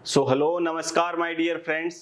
So hello नमस्कार my dear friends.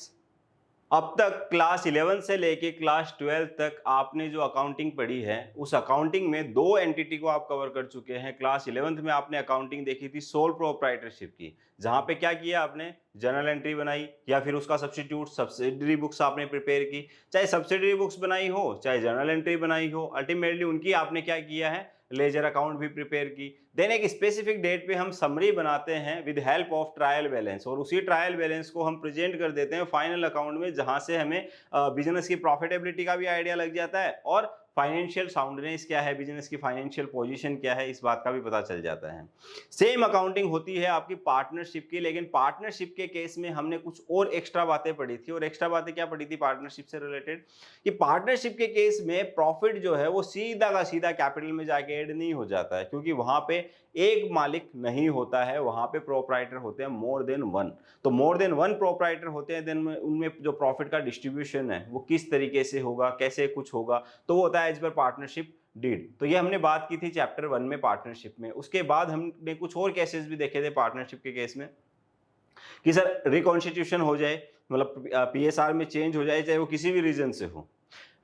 अब तक क्लास 11 से लेके क्लास 12 तक आपने जो अकाउंटिंग पढ़ी है उस अकाउंटिंग में दो एंटिटी को आप कवर कर चुके हैं। क्लास 11th में आपने अकाउंटिंग देखी थी सोल प्रोप्राइटरशिप की, जहां पे क्या किया आपने, जर्नल एंट्री बनाई या फिर उसका सब्स्टिट्यूट सब्सिडरी बुक्स आपने प्रिपेयर की। चाहे सब्सिडरी बुक्स बनाई हो चाहे जर्नल एंट्री बनाई हो, अल्टीमेटली उनकी आपने क्या किया है, लेजर अकाउंट भी प्रिपेयर की। देन एक स्पेसिफिक डेट पे हम समरी बनाते हैं with help of trial balance, और उसी ट्रायल बैलेंस को हम प्रेजेंट कर देते हैं फाइनल अकाउंट में, जहां से हमें बिजनेस की प्रॉफिटेबिलिटी का भी आइडिया लग जाता है और फाइनेंशियल साउंडनेस क्या है, बिजनेस की फाइनेंशियल पोजीशन क्या है, इस बात का भी पता चल जाता है। सेम अकाउंटिंग होती है आपकी पार्टनरशिप की, लेकिन पार्टनरशिप के केस में हमने कुछ और एक्स्ट्रा बातें पढ़ी थी। और एक्स्ट्रा बातें क्या पढ़ी थी पार्टनरशिप से रिलेटेड, कि पार्टनरशिप के केस में प्रॉफिट जो है वो सीधा का सीधा कैपिटल में जाके ऐड नहीं हो जाता है, क्योंकि वहां पे एक मालिक नहीं होता है, वहां पे प्रोप्राइटर होते हैं मोर देन वन। तो मोर देन वन प्रोप्राइटर होते हैं, देन उनमें जो प्रॉफिट का डिस्ट्रीब्यूशन है वो किस तरीके से होगा, कैसे कुछ होगा, तो वो होता है एज पर पार्टनरशिप डीड। तो ये हमने बात की थी चैप्टर 1 में पार्टनरशिप में। उसके बाद हमने कुछ और केसेस भी देखे थे पार्टनरशिप के केस में, कि सर रिकॉन्स्टिट्यूशन हो जाए, मतलब पीएसआर में चेंज हो जाए, चाहे वो किसी भी रीजन से हो,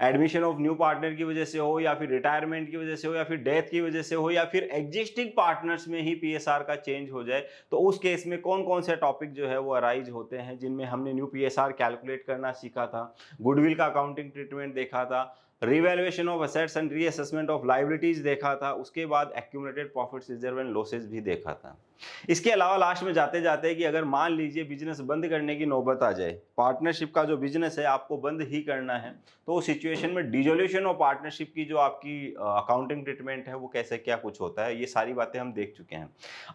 एडमिशन ऑफ न्यू पार्टनर की वजह से हो या फिर रिटायरमेंट की वजह से हो या फिर डेथ की वजह से हो या फिर एग्जिस्टिंग पार्टनर्स में ही पीएसआर का चेंज हो जाए, तो उस केस में कौन कौन से टॉपिक जो है वो अराइज होते हैं, जिनमें हमने न्यू पीएसआर कैलकुलेट करना सीखा था, गुडविल का अकाउंटिंग ट्रीटमेंट देखा था, revaluation of assets and reassessment of liabilities देखा था, उसके बाद accumulated profits reserve and losses भी देखा था। इसके अलावा लास्ट में जाते जाते कि अगर मान लीजिए बिजनेस बंद करने की नौबत आ जाए, पार्टनरशिप का जो बिजनेस है आपको बंद ही करना है, तो उस सिचुएशन में डिसोल्यूशन ऑफ पार्टनरशिप की जो आपकी अकाउंटिंग ट्रीटमेंट है वो कैसे क्या कुछ होता है, ये सारी बातें हम देख चुके हैं।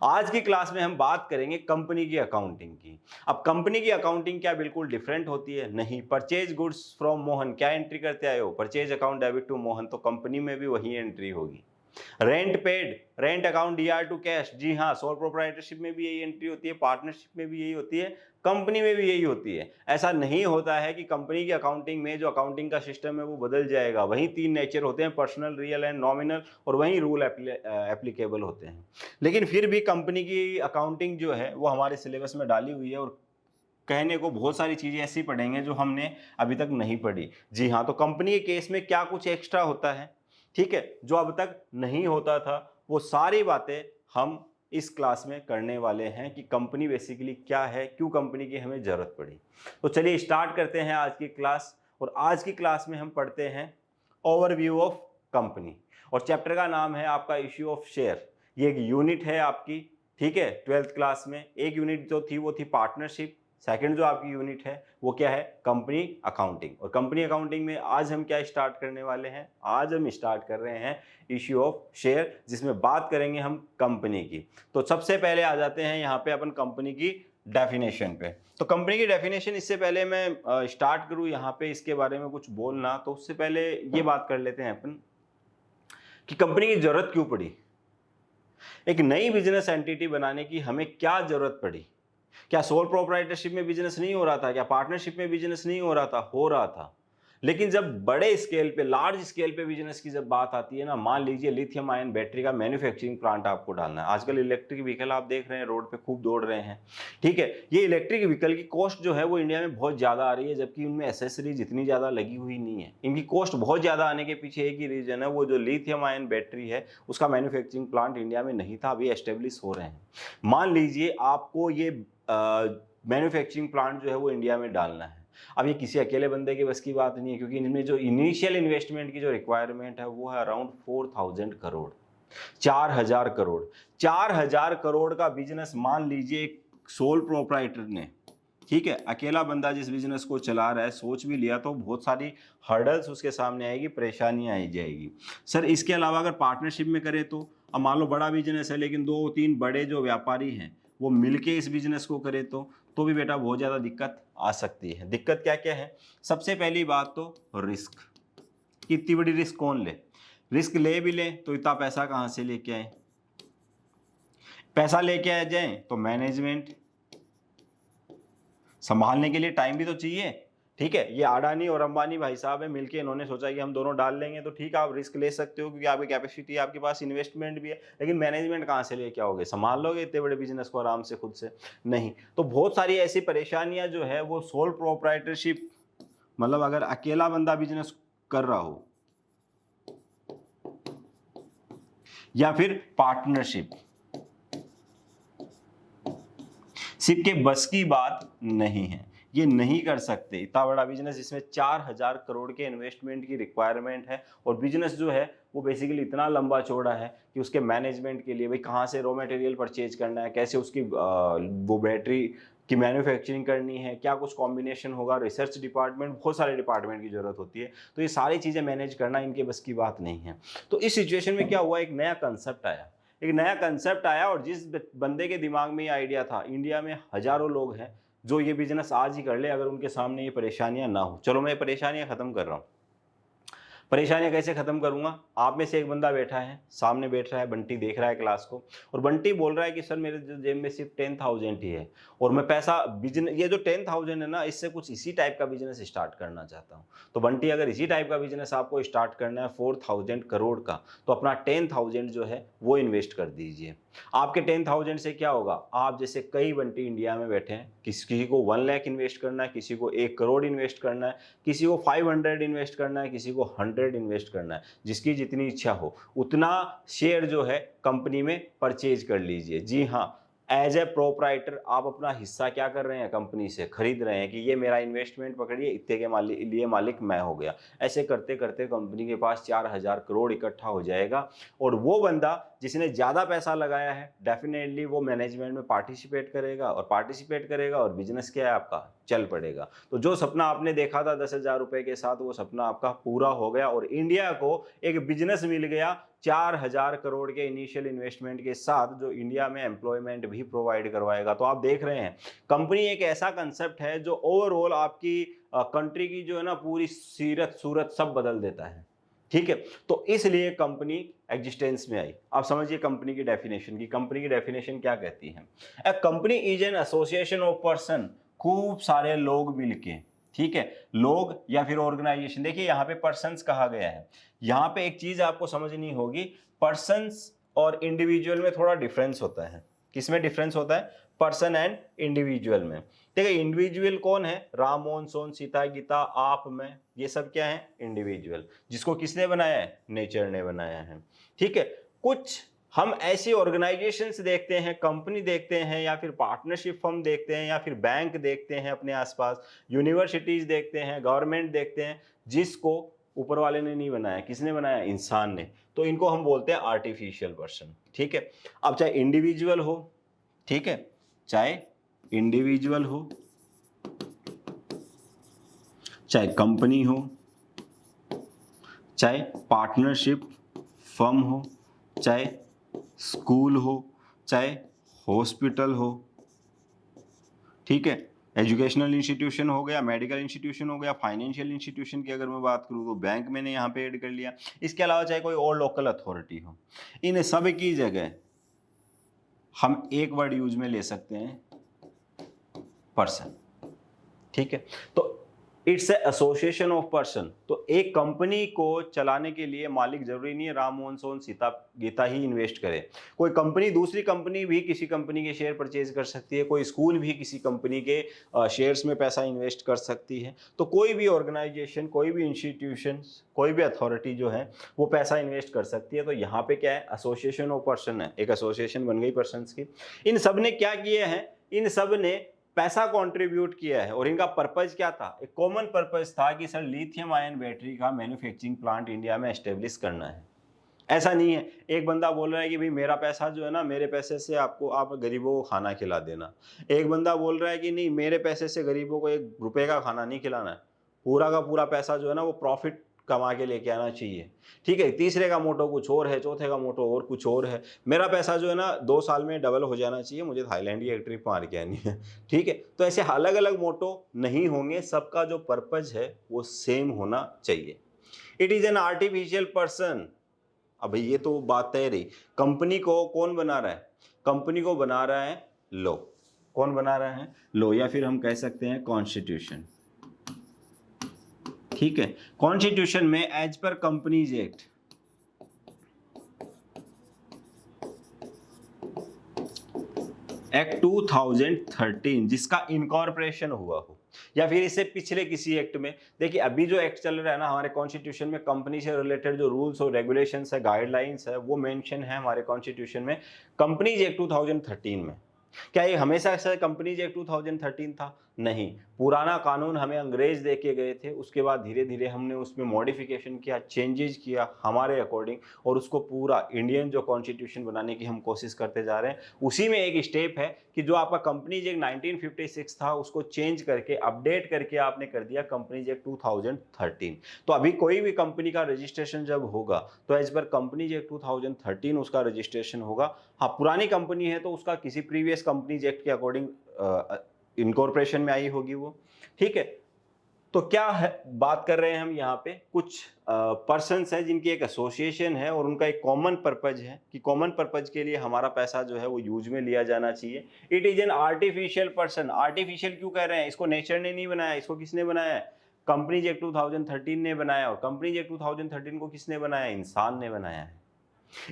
आज की क्लास में हम बात करेंगे कंपनी की अकाउंटिंग की। अब कंपनी की अकाउंटिंग क्या बिल्कुल डिफरेंट होती है? नहीं। परचेज गुड्स फ्रॉम मोहन, क्या एंट्री करते आए हो? Purchase account debit to Mohan, तो कंपनी में भी वही एंट्री होगी। Rent paid, rent account DR to cash, जी हाँ, सोल प्रोप्राइटरशिप में भी यही एंट्री होती है, पार्टनरशिप में भी यही होती है, कंपनी में भी यही होती है। ऐसा नहीं होता है कि कंपनी की अकाउंटिंग में जो अकाउंटिंग का सिस्टम है वो बदल जाएगा, वही तीन नेचर होते हैं, पर्सनल, रियल एंड नॉमिनल, और वही रूल एप्लीकेबल होते हैं। लेकिन फिर भी कंपनी की अकाउंटिंग जो है वो हमारे सिलेबस में डाली हुई है, और कहने को बहुत सारी चीजें ऐसी पढ़ेंगे जो हमने अभी तक नहीं पढ़ी। जी हाँ, तो कंपनी के केस में क्या कुछ एक्स्ट्रा होता है, ठीक है, जो अब तक नहीं होता था, वो सारी बातें हम इस क्लास में करने वाले हैं कि कंपनी बेसिकली क्या है, क्यों कंपनी की हमें जरूरत पड़ी। तो चलिए स्टार्ट करते हैं आज की क्लास। और आज की क्लास में हम पढ़ते हैं ओवरव्यू ऑफ कंपनी, और चैप्टर का नाम है आपका इश्यू ऑफ शेयर। ये एक यूनिट है आपकी, ठीक है, 12th क्लास में एक यूनिट जो थी वो थी पार्टनरशिप, सेकंड जो आपकी यूनिट है वो क्या है, कंपनी अकाउंटिंग। और कंपनी अकाउंटिंग में आज हम क्या स्टार्ट करने वाले हैं, आज हम स्टार्ट कर रहे हैं इश्यू ऑफ शेयर, जिसमें बात करेंगे हम कंपनी की। तो सबसे पहले आ जाते हैं यहाँ पे अपन कंपनी की डेफिनेशन पे। तो कंपनी की डेफिनेशन, इससे पहले मैं स्टार्ट करूँ यहाँ पे इसके बारे में कुछ बोलना, तो उससे पहले ये बात कर लेते हैं अपन कि कंपनी की जरूरत क्यों पड़ी, एक नई बिजनेस एंटिटी बनाने की हमें क्या जरूरत पड़ी। क्या सोल प्रोप्राइटरशिप में बिजनेस नहीं हो रहा था? क्या पार्टनरशिप में बिजनेस नहीं हो रहा था? हो रहा था। लेकिन जब बड़े स्केल पे, लार्ज स्केल पे बिजनेस की जब बात आती है ना, मान लीजिए लिथियम आयन बैटरी का मैन्युफैक्चरिंग प्लांट आपको डालना है। आजकल इलेक्ट्रिक व्हीकल आप देख रहे हैं रोड पे खूब दौड़ रहे हैं, ठीक है। ये इलेक्ट्रिक व्हीकल की कॉस्ट जो है वो इंडिया में बहुत ज्यादा आ रही है, जबकि उनमें एसेसरीज इतनी ज्यादा लगी हुई नहीं है। इनकी कॉस्ट बहुत ज्यादा आने के पीछे एक ही रीजन है, वो जो लिथियम आयन बैटरी है उसका मैन्युफैक्चरिंग प्लांट इंडिया में नहीं था, अभी एस्टेब्लिश हो रहे हैं। मान लीजिए आपको ये मैन्युफैक्चरिंग प्लांट जो है वो इंडिया में डालना है। अब ये किसी अकेले बंदे के बस की बात नहीं है, क्योंकि इनमें जो इनिशियल इन्वेस्टमेंट की जो रिक्वायरमेंट है वो है अराउंड 4000 करोड़, 4000 करोड़। 4000 करोड़ का बिजनेस मान लीजिए एक सोल प्रोप्राइटर ने, ठीक है, अकेला बंदा जिस बिजनेस को चला रहा है, सोच भी लिया तो बहुत सारी हर्डल्स उसके सामने आएगी, परेशानियां आई जाएगी। सर इसके अलावा अगर पार्टनरशिप में करें तो, अब मान लो बड़ा बिजनेस है लेकिन दो तीन बड़े जो व्यापारी हैं वो मिलके इस बिजनेस को करें तो भी बेटा बहुत ज़्यादा दिक्कत आ सकती है। दिक्कत क्या क्या है? सबसे पहली बात तो रिस्क, इतनी बड़ी रिस्क कौन ले, रिस्क ले भी ले तो इतना पैसा कहाँ से लेके आए, पैसा लेके आ जाए तो मैनेजमेंट संभालने के लिए टाइम भी तो चाहिए। ठीक है, ये अडानी और अंबानी भाई साहब है, मिलके इन्होंने सोचा कि हम दोनों डाल लेंगे, तो ठीक है आप रिस्क ले सकते हो क्योंकि आपकी कैपेसिटी है, आपके पास इन्वेस्टमेंट भी है, लेकिन मैनेजमेंट कहाँ से लेके आओगे? संभाल लोगे इतने बड़े बिजनेस को आराम से खुद से? नहीं। तो बहुत सारी ऐसी परेशानियां जो है वो सोल प्रोप्राइटरशिप, मतलब अगर अकेला बंदा बिजनेस कर रहा हो, या फिर पार्टनरशिप, सिर्फ के बस की बात नहीं है, ये नहीं कर सकते इतना बड़ा बिजनेस जिसमें 4000 करोड़ के इन्वेस्टमेंट की रिक्वायरमेंट है, और बिजनेस जो है वो बेसिकली इतना लंबा चौड़ा है कि उसके मैनेजमेंट के लिए भाई कहाँ से रॉ मटेरियल परचेज करना है, कैसे उसकी वो बैटरी की मैन्युफैक्चरिंग करनी है, क्या कुछ कॉम्बिनेशन होगा, रिसर्च डिपार्टमेंट, बहुत सारे डिपार्टमेंट की जरूरत होती है, तो ये सारी चीज़ें मैनेज करना इनके बस की बात नहीं है। तो इस सिचुएशन में क्या हुआ, एक नया कंसेप्ट आया, और जिस बंदे के दिमाग में ये आइडिया था, इंडिया में हजारों लोग हैं जो ये बिजनेस आज ही कर ले अगर उनके सामने ये परेशानियां ना हो। चलो मैं परेशानियां खत्म कर रहा हूँ। परेशानियां कैसे खत्म करूंगा? आप में से एक बंदा बैठा है, सामने बैठ रहा है, बंटी देख रहा है क्लास को, और बंटी बोल रहा है कि सर मेरे जो जेब में सिर्फ 10,000 ही है, और मैं पैसा बिजनेस, ये जो 10,000 है ना, इससे कुछ इसी टाइप का बिजनेस स्टार्ट करना चाहता हूँ। तो बंटी अगर इसी टाइप का बिजनेस आपको स्टार्ट करना है 4,000 करोड़ का, तो अपना 10,000 जो है वो इन्वेस्ट कर दीजिए। आपके 10,000 से क्या होगा, आप जैसे कई बंटी इंडिया में बैठे हैं, किसी को 1 लाख इन्वेस्ट करना है, किसी को 1 करोड़ इन्वेस्ट करना है, किसी को 500 इन्वेस्ट करना है, किसी को 100 इन्वेस्ट करना है, जिसकी जितनी इच्छा हो उतना शेयर जो है कंपनी में परचेज कर लीजिए। जी हाँ, एज ए प्रोपराइटर आप अपना हिस्सा क्या कर रहे हैं, कंपनी से खरीद रहे हैं कि ये मेरा इन्वेस्टमेंट पकड़िए, इतने के लिए मालिक मैं हो गया। ऐसे करते करते कंपनी के पास 4,000 करोड़ इकट्ठा हो जाएगा, और वो बंदा जिसने ज़्यादा पैसा लगाया है डेफिनेटली वो मैनेजमेंट में पार्टिसिपेट करेगा, और बिजनेस क्या है आपका, चल पड़ेगा। तो जो सपना आपने देखा था 10,000 रुपए के साथ, वो सपना आपका पूरा हो गया, और इंडिया को एक बिजनेस मिल गया 4,000 करोड़ के इनिशियल इन्वेस्टमेंट के साथ, जो इंडिया में एम्प्लॉयमेंट भी प्रोवाइड करवाएगा। तो आप देख रहे हैं, कंपनी एक ऐसा कंसेप्ट है जो ओवरऑल आपकी कंट्री की जो है ना पूरी सीरत सूरत सब बदल देता है। ठीक है, तो इसलिए कंपनी एग्जिस्टेंस में आई। आप समझिए कंपनी की डेफिनेशन क्या कहती है? A company is an association of person, खूब सारे लोग मिलके, ठीक है, लोग या फिर ऑर्गेनाइजेशन। देखिए यहाँ पे पर्सन्स कहा गया है, यहाँ पे एक चीज आपको समझनी होगी, पर्सन्स और इंडिविजुअल में थोड़ा डिफरेंस होता है। किसमें डिफरेंस होता है? पर्सन एंड इंडिविजुअल में। देखिए इंडिविजुअल कौन है? राम मोहन सोन सीता गीता आप मैं, ये सब क्या है? इंडिविजुअल, जिसको किसने बनाया है? नेचर ने बनाया है। ठीक है, कुछ हम ऐसी ऑर्गेनाइजेशंस देखते हैं, कंपनी देखते हैं, या फिर पार्टनरशिप फर्म देखते हैं, या फिर बैंक देखते हैं अपने आसपास, यूनिवर्सिटीज देखते हैं, गवर्नमेंट देखते हैं, जिसको ऊपर वाले ने नहीं बनाया। किसने बनाया? इंसान ने। तो इनको हम बोलते हैं आर्टिफिशियल पर्सन। ठीक है, अब चाहे इंडिविजुअल हो, ठीक है, चाहे इंडिविजुअल हो, चाहे कंपनी हो, चाहे पार्टनरशिप फर्म हो, चाहे स्कूल हो, चाहे हॉस्पिटल हो, ठीक है, एजुकेशनल इंस्टीट्यूशन हो गया, मेडिकल इंस्टीट्यूशन हो गया, फाइनेंशियल इंस्टीट्यूशन की अगर मैं बात करूँ तो बैंक मैंने यहाँ पे ऐड कर लिया। इसके अलावा चाहे कोई और लोकल अथॉरिटी हो, इन सब की जगह हम एक वर्ड यूज में ले सकते हैं, पर्सन। ठीक है, तो it's a association of person. तो एक कंपनी को चलाने के लिए मालिक जरूरी नहीं है राम मोहन सोन सीता गीता ही इन्वेस्ट करे। कोई कंपनी, दूसरी कंपनी भी किसी कंपनी के शेयर परचेज कर सकती है, कोई स्कूल भी किसी कंपनी के शेयर्स में पैसा इन्वेस्ट कर सकती है। तो कोई भी ऑर्गेनाइजेशन, कोई भी इंस्टीट्यूशन, कोई भी अथॉरिटी जो है वो पैसा इन्वेस्ट कर सकती है। तो यहाँ पे क्या है? एसोसिएशन ऑफ पर्सन है, एक एसोसिएशन बन गई पर्सन्स की। इन सब ने क्या किए हैं? इन सब ने पैसा कंट्रीब्यूट किया है, और इनका पर्पज क्या था? एक कॉमन पर्पज था कि सर लिथियम आयन बैटरी का मैन्युफैक्चरिंग प्लांट इंडिया में एस्टेब्लिश करना है। ऐसा नहीं है एक बंदा बोल रहा है कि भाई मेरा पैसा जो है ना, मेरे पैसे से आपको, आप गरीबों को खाना खिला देना। एक बंदा बोल रहा है कि नहीं, मेरे पैसे से गरीबों को 1 रुपए का खाना नहीं खिलाना है, पूरा का पूरा पैसा जो है ना वो प्रॉफिट कमा के लेके आना चाहिए। ठीक है, तीसरे का मोटो कुछ और है, चौथे का मोटो और कुछ और है। मेरा पैसा जो है ना 2 साल में डबल हो जाना चाहिए, मुझे थाईलैंड की एक ट्रिप मार के आनी है। ठीक है, तो ऐसे अलग अलग मोटो नहीं होंगे, सबका जो पर्पज है वो सेम होना चाहिए। It is an artificial person. अब ये तो बात तय रही, कंपनी को कौन बना रहा है? कंपनी को बना रहा है लॉ। कौन बना रहा है? लॉ, या फिर हम कह सकते हैं कॉन्स्टिट्यूशन। ठीक है। कॉन्स्टिट्यूशन में एज पर कंपनीज एक्ट 2013 जिसका इनकॉर्पोरेशन हुआ हो, या फिर इससे पिछले किसी एक्ट में। देखिए अभी जो एक्ट चल रहा है ना हमारे कॉन्स्टिट्यूशन में, कंपनी से रिलेटेड जो रूल्स और रेगुलेशंस है, गाइडलाइंस है, वो मेंशन है हमारे कॉन्स्टिट्यूशन में कंपनीज एक्ट 2013 में। क्या ये हमेशा से कंपनीज एक्ट 2013 था? नहीं, पुराना कानून हमें अंग्रेज दे के गए थे, उसके बाद धीरे धीरे हमने उसमें मॉडिफिकेशन किया, चेंजेस किया हमारे अकॉर्डिंग, और उसको पूरा इंडियन जो कॉन्स्टिट्यूशन बनाने की हम कोशिश करते जा रहे हैं। उसी में एक स्टेप है कि जो आपका कंपनीज एक्ट 1956 था उसको चेंज करके, अपडेट करके आपने कर दिया कंपनीज एक्ट 2013। तो अभी कोई भी कंपनी का रजिस्ट्रेशन जब होगा तो एज पर कंपनीज एक्ट 2013 उसका रजिस्ट्रेशन होगा। हाँ, पुरानी कंपनी है तो उसका किसी प्रीवियस कंपनीज एक्ट के अकॉर्डिंग इनकॉर्पोरेशन में आई होगी वो, ठीक है। तो क्या है, बात कर रहे हैं हम यहाँ पे कुछ पर्सन्स हैं जिनकी एक एसोसिएशन है और उनका एक कॉमन पर्पज है कि कॉमन पर्पज के लिए हमारा पैसा जो है वो यूज में लिया जाना चाहिए। It is an artificial person. Artificial क्यों कह रहे हैं? इसको नेचर ने नहीं बनाया, इसको किसने बनाया है? कंपनीज एक्ट 2013 ने बनाया। और कंपनीज एक्ट 2013 को किसने बनाया? इंसान ने बनाया है।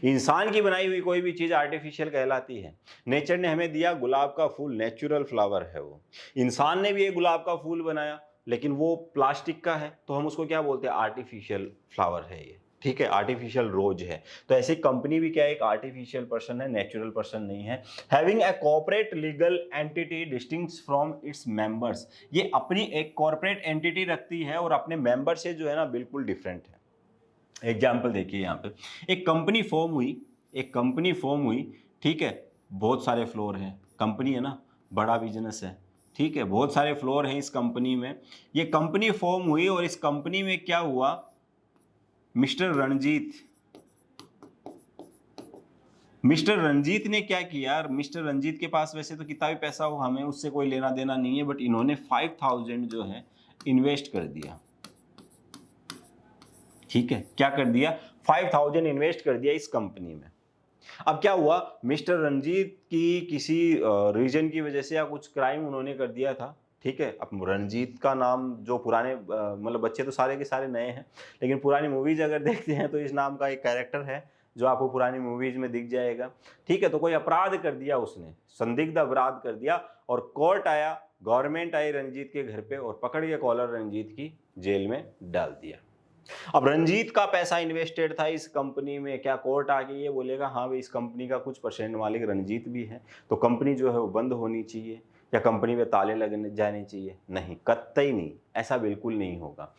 इंसान की बनाई हुई कोई भी चीज आर्टिफिशियल कहलाती है। नेचर ने हमें दिया गुलाब का फूल, नेचुरल फ्लावर है वो। इंसान ने भी एक गुलाब का फूल बनाया लेकिन वो प्लास्टिक का है, तो हम उसको क्या बोलते हैं? आर्टिफिशियल फ्लावर है ये, ठीक है, आर्टिफिशियल रोज है। तो ऐसी कंपनी भी क्या है? एक आर्टिफिशियल पर्सन है, नेचुरल पर्सन नहीं है। Having a corporate legal entity distinct from its members. ये अपनी एक कॉर्पोरेट एंटिटी रखती है और अपने मेंबर से जो है ना बिल्कुल डिफरेंट है। एग्जाम्पल देखिए यहाँ पे, एक कंपनी फॉर्म हुई, एक कंपनी फॉर्म हुई, ठीक है, बहुत सारे फ्लोर हैं, कंपनी है ना, बड़ा बिजनेस है, ठीक है, बहुत सारे फ्लोर हैं इस कंपनी में। ये कंपनी फॉर्म हुई और इस कंपनी में क्या हुआ? मिस्टर रंजीत ने क्या किया? मिस्टर रंजीत के पास वैसे तो कितना भी पैसा हो हमें उससे कोई लेना देना नहीं है, बट इन्होंने 5000 जो है इन्वेस्ट कर दिया, ठीक है। क्या कर दिया? 5000 इन्वेस्ट कर दिया इस कंपनी में। अब क्या हुआ? मिस्टर रंजीत की किसी रीजन की वजह से या कुछ क्राइम उन्होंने कर दिया था, ठीक है। अब रंजीत का नाम जो पुराने मतलब बच्चे तो सारे के सारे नए हैं, लेकिन पुरानी मूवीज अगर देखते हैं तो इस नाम का एक कैरेक्टर है जो आपको पुरानी मूवीज में दिख जाएगा, ठीक है। तो कोई अपराध कर दिया उसने, संदिग्ध अपराध कर दिया, और कोर्ट आया, गवर्नमेंट आई रंजीत के घर पे और पकड़ के कॉलर रंजीत की जेल में डाल दिया। अब रंजीत का पैसा इन्वेस्टेड था इस कंपनी में, क्या कोर्ट आके ये बोलेगा हाँ भाई इस कंपनी का कुछ परसेंट मालिक रंजीत भी है तो कंपनी जो है वो बंद होनी चाहिए या कंपनी में ताले लगने जाने चाहिए? नहीं, कतई नहीं, ऐसा बिल्कुल नहीं होगा।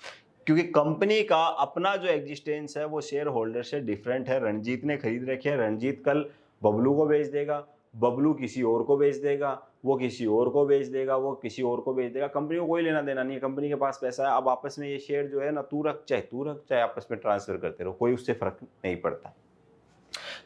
क्योंकि कंपनी का अपना जो एग्जिस्टेंस है वो शेयर होल्डर से डिफरेंट है। रंजीत ने खरीद रखे हैं, रंजीत कल बबलू को बेच देगा, बबलू किसी और को बेच देगा, वो किसी और को बेच देगा, वो किसी और को बेच देगा, कंपनी को कोई लेना देना नहीं है। कंपनी के पास पैसा है, अब आपस में ये शेयर जो है ना तू रख चाहे आपस में ट्रांसफर करते रहो, कोई उससे फर्क नहीं पड़ता।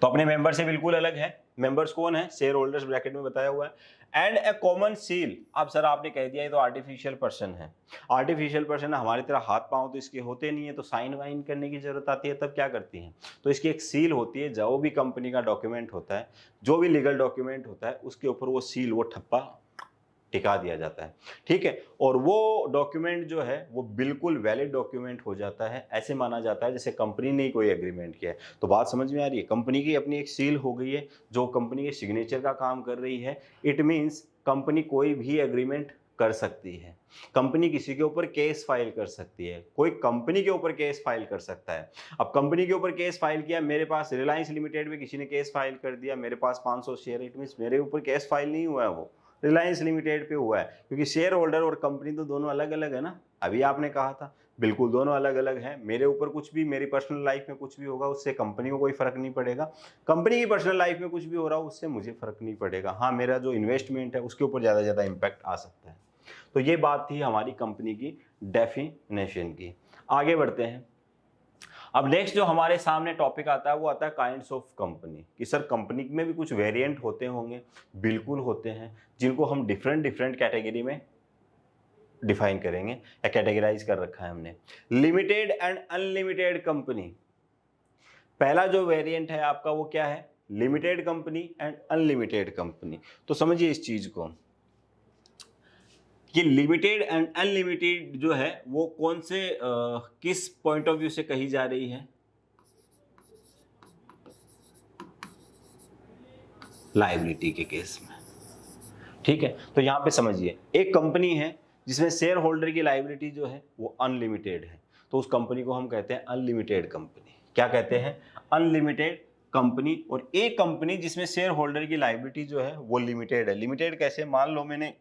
तो अपने मेंबर से बिल्कुल अलग है। मेंबर्स कौन है? शेयर होल्डर्स, ब्रैकेट में बताया हुआ है। And A common seal. अब सर आपने कह दिया ये तो आर्टिफिशियल पर्सन है। आर्टिफिशियल पर्सन है, हमारी तरह हाथ पांव तो इसके होते नहीं है, तो साइन वाइन करने की जरूरत आती है, तब क्या करती हैं? तो इसकी एक सील होती है, जो भी कंपनी का डॉक्यूमेंट होता है, जो भी लीगल डॉक्यूमेंट होता है, उसके ऊपर वो सील, वो ठप्पा टिका दिया जाता है, ठीक है। और वो डॉक्यूमेंट जो है वो बिल्कुल वैलिड डॉक्यूमेंट हो जाता है, ऐसे माना जाता है जैसे कंपनी ने कोई एग्रीमेंट किया है। तो बात समझ में आ रही है? कंपनी की अपनी एक सील हो गई है जो कंपनी के सिग्नेचर का काम कर रही है। इट मीन्स कंपनी कोई भी एग्रीमेंट कर सकती है, कंपनी किसी के ऊपर केस फाइल कर सकती है, कोई कंपनी के ऊपर केस फाइल कर सकता है। अब कंपनी के ऊपर केस फाइल किया, मेरे पास रिलायंस लिमिटेड में किसी ने केस फाइल कर दिया, मेरे पास 500 शेयर, इट मीन्स मेरे ऊपर केस फाइल नहीं हुआ है, वो रिलायंस लिमिटेड पे हुआ है, क्योंकि शेयर होल्डर और कंपनी तो दोनों अलग अलग है ना। अभी आपने कहा था बिल्कुल दोनों अलग अलग हैं। मेरे ऊपर कुछ भी, मेरी पर्सनल लाइफ में कुछ भी होगा उससे कंपनी को कोई फर्क नहीं पड़ेगा, कंपनी की पर्सनल लाइफ में कुछ भी हो रहा हो उससे मुझे फर्क नहीं पड़ेगा। हाँ, मेरा जो इन्वेस्टमेंट है उसके ऊपर ज़्यादा ज़्यादा इम्पैक्ट आ सकता है। तो ये बात थी हमारी कंपनी की डेफिनेशन की। आगे बढ़ते हैं। अब नेक्स्ट जो हमारे सामने टॉपिक आता है वो आता है काइंड्स ऑफ कंपनी, कि सर कंपनी में भी कुछ वेरिएंट होते होंगे। बिल्कुल होते हैं, जिनको हम डिफरेंट डिफरेंट कैटेगरी में डिफाइन करेंगे या कैटेगराइज कर रखा है हमने। लिमिटेड एंड अनलिमिटेड कंपनी, पहला जो वेरिएंट है आपका वो क्या है? Limited company and unlimited company. तो समझिए इस चीज को, कि लिमिटेड एंड अनलिमिटेड जो है वो कौन से किस पॉइंट ऑफ व्यू से कही जा रही है? लायबिलिटी के केस में। ठीक है, तो यहां पे समझिए, एक कंपनी है जिसमें शेयर होल्डर की लायबिलिटी जो है वो अनलिमिटेड है, तो उस कंपनी को हम कहते हैं अनलिमिटेड कंपनी। क्या कहते हैं? Unlimited company. और एक कंपनी जिसमें शेयर होल्डर की लायबिलिटी जो है वो लिमिटेड है। लिमिटेड कैसे? मान लो मैंने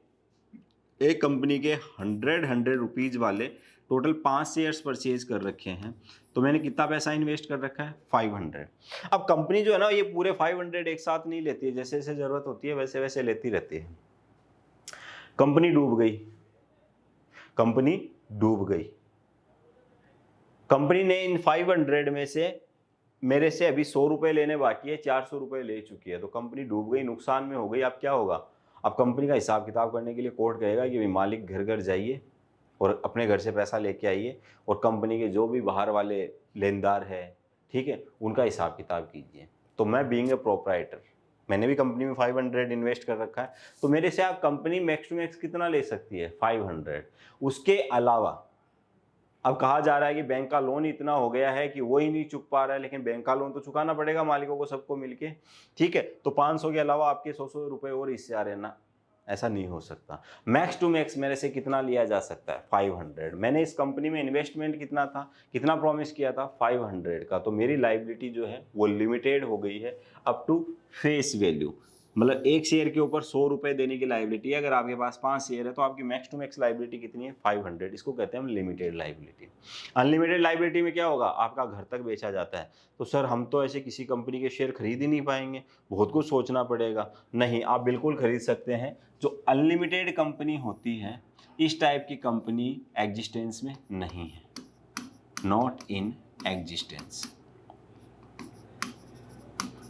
एक कंपनी के 100 रुपीज वाले टोटल 5 शेयर्स परचेज कर रखे हैं, तो मैंने कितना पैसा इन्वेस्ट कर रखा है? 500। अब कंपनी जो है ना ये पूरे 500 एक साथ नहीं लेती है, जैसे जैसे जरूरत होती है वैसे वैसे लेती रहती है। कंपनी डूब गई, कंपनी डूब गई, कंपनी ने इन 500 में से मेरे से अभी 100 रुपए लेने बाकी है, 400 रुपए ले चुकी है, तो कंपनी डूब गई, नुकसान में हो गई। अब क्या होगा? अब कंपनी का हिसाब किताब करने के लिए कोर्ट कहेगा कि मालिक घर घर जाइए और अपने घर से पैसा लेके आइए और कंपनी के जो भी बाहर वाले लेनदार है, ठीक है, उनका हिसाब किताब कीजिए। तो मैं बीइंग ए प्रोप्राइटर, मैंने भी कंपनी में 500 इन्वेस्ट कर रखा है, तो मेरे से आप कंपनी मैक्स टू मैक्स कितना ले सकती है? 500। उसके अलावा अब कहा जा रहा है कि बैंक का लोन इतना हो गया है कि वो ही नहीं चुक पा रहा है, लेकिन बैंक का लोन तो चुकाना पड़ेगा मालिकों को, सबको मिलके, ठीक है, तो 500 के अलावा आपके 100 रुपए और इससे आ रहे ना, ऐसा नहीं हो सकता। मैक्स टू मैक्स मेरे से कितना लिया जा सकता है? 500। मैंने इस कंपनी में इन्वेस्टमेंट कितना था, कितना प्रॉमिस किया था? 500 का। तो मेरी लायबिलिटी जो है वो लिमिटेड हो गई है अप टू फेस वैल्यू। मतलब एक शेयर के ऊपर 100 रुपए देने की लायबिलिटी है। अगर आपके पास 5 शेयर है तो आपकी मैक्स टू मैक्स लायबिलिटी कितनी है? 500। इसको कहते हैं हम लिमिटेड लायबिलिटी। अनलिमिटेड लायबिलिटी में क्या होगा? आपका घर तक बेचा जाता है, तो सर हम तो ऐसे किसी कंपनी के शेयर खरीद ही नहीं पाएंगे, बहुत कुछ सोचना पड़ेगा। नहीं, आप बिल्कुल खरीद सकते हैं। जो अनलिमिटेड कंपनी होती है, इस टाइप की कंपनी एग्जिस्टेंस में नहीं है, नॉट इन एग्जिस्टेंस।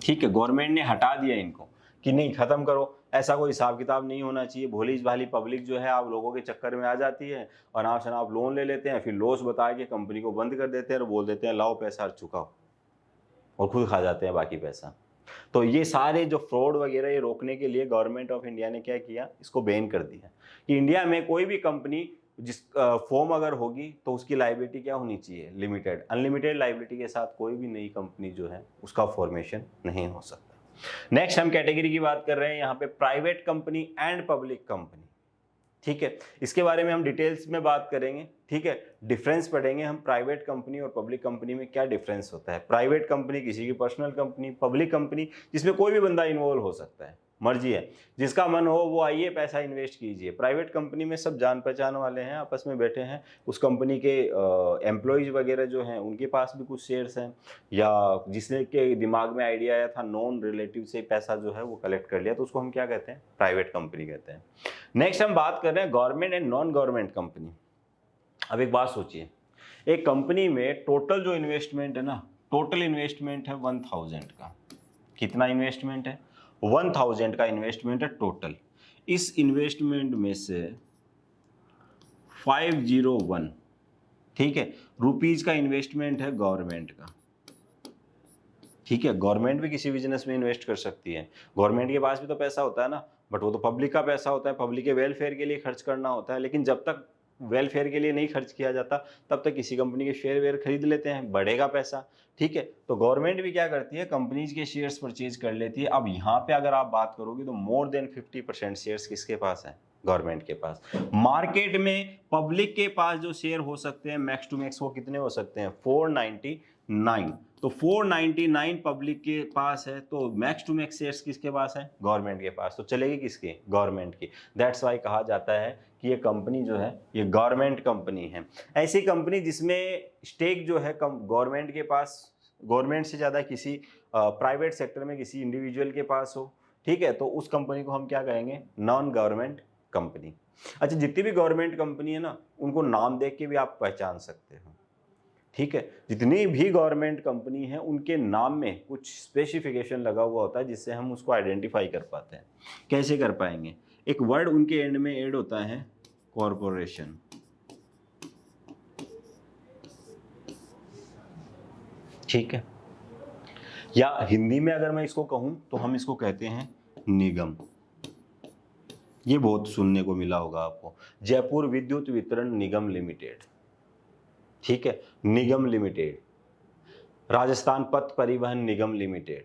ठीक है, गवर्नमेंट ने हटा दिया इनको कि नहीं, खत्म करो, ऐसा कोई हिसाब किताब नहीं होना चाहिए। भोली भाली पब्लिक जो है आप लोगों के चक्कर में आ जाती है और आप शनाब लोन ले लेते हैं, फिर लॉस बता के कंपनी को बंद कर देते हैं और बोल देते हैं लाओ पैसा चुकाओ, और खुद खा जाते हैं बाकी पैसा। तो ये सारे जो फ्रॉड वगैरह ये रोकने के लिए गवर्नमेंट ऑफ इंडिया ने क्या किया? इसको बैन कर दिया कि इंडिया में कोई भी कंपनी जिस फॉर्म अगर होगी तो उसकी लायबिलिटी क्या होनी चाहिए? लिमिटेड। अनलिमिटेड लायबिलिटी के साथ कोई भी नई कंपनी जो है उसका फॉर्मेशन नहीं हो सकता। नेक्स्ट हम कैटेगरी की बात कर रहे हैं यहाँ पे, private company and public company. ठीक है, इसके बारे में हम डिटेल्स में बात करेंगे। ठीक है, डिफरेंस पढ़ेंगे हम, प्राइवेट कंपनी और पब्लिक कंपनी में क्या डिफरेंस होता है। प्राइवेट कंपनी किसी की पर्सनल कंपनी, पब्लिक कंपनी जिसमें कोई भी बंदा इन्वॉल्व हो सकता है, मर्जी है, जिसका मन हो वो आइए पैसा इन्वेस्ट कीजिए। प्राइवेट कंपनी में सब जान पहचान वाले हैं, आपस में बैठे हैं, उस कंपनी के एम्प्लॉयज वगैरह जो हैं उनके पास भी कुछ शेयर्स हैं, या जिसने के दिमाग में आइडिया आया था नॉन रिलेटिव से पैसा जो है वो कलेक्ट कर लिया, तो उसको हम क्या कहते हैं? प्राइवेट कंपनी कहते हैं। नेक्स्ट हम बात कर रहे हैं government and non government company. अब एक बात सोचिए, एक कंपनी में टोटल जो इन्वेस्टमेंट है ना, टोटल इन्वेस्टमेंट है 1000 का। कितना इन्वेस्टमेंट है? 1000 का इन्वेस्टमेंट है टोटल। इस इन्वेस्टमेंट में से 501, ठीक है, रुपीज का इन्वेस्टमेंट है गवर्नमेंट का। ठीक है, गवर्नमेंट भी किसी बिजनेस में इन्वेस्ट कर सकती है, गवर्नमेंट के पास भी तो पैसा होता है ना, बट वो तो पब्लिक का पैसा होता है, पब्लिक के वेलफेयर के लिए खर्च करना होता है। लेकिन जब तक वेलफेयर के लिए नहीं खर्च किया जाता तब तक किसी कंपनी के शेयर वेयर खरीद लेते हैं, बढ़ेगा पैसा। ठीक है, तो गवर्नमेंट भी क्या करती है? कंपनीज के शेयर्स परचेज कर लेती है। अब यहाँ पे अगर आप बात करोगे तो मोर देन 50% शेयर्स किसके पास है? गवर्नमेंट के पास। मार्केट में पब्लिक के पास जो शेयर हो सकते हैं मैक्स टू मैक्स वो कितने हो सकते हैं? 499। तो 499 पब्लिक के पास है, तो मैक्स टू मैक्स शेयर्स किसके पास है? गवर्नमेंट के पास। तो चलेगी किसकी? गवर्नमेंट की। दैट्स वाई कहा जाता है कि ये कंपनी जो है ये गवर्नमेंट कंपनी है। ऐसी कंपनी जिसमें स्टेक जो है गवर्नमेंट के पास, गवर्नमेंट से ज़्यादा किसी प्राइवेट सेक्टर में किसी इंडिविजुअल के पास हो, ठीक है, तो उस कंपनी को हम क्या कहेंगे? Non government company. अच्छा, जितनी भी गवर्नमेंट कंपनी है ना उनको नाम देख के भी आप पहचान सकते हो। ठीक है, जितनी भी गवर्नमेंट कंपनी है उनके नाम में कुछ स्पेसिफिकेशन लगा हुआ होता है जिससे हम उसको आइडेंटिफाई कर पाते हैं। कैसे कर पाएंगे? एक वर्ड उनके एंड में ऐड होता है, कॉरपोरेशन। ठीक है, या हिंदी में अगर मैं इसको कहूं तो हम इसको कहते हैं निगम। ये बहुत सुनने को मिला होगा आपको, जयपुर विद्युत वितरण निगम लिमिटेड, ठीक है, निगम लिमिटेड, राजस्थान पथ परिवहन निगम लिमिटेड,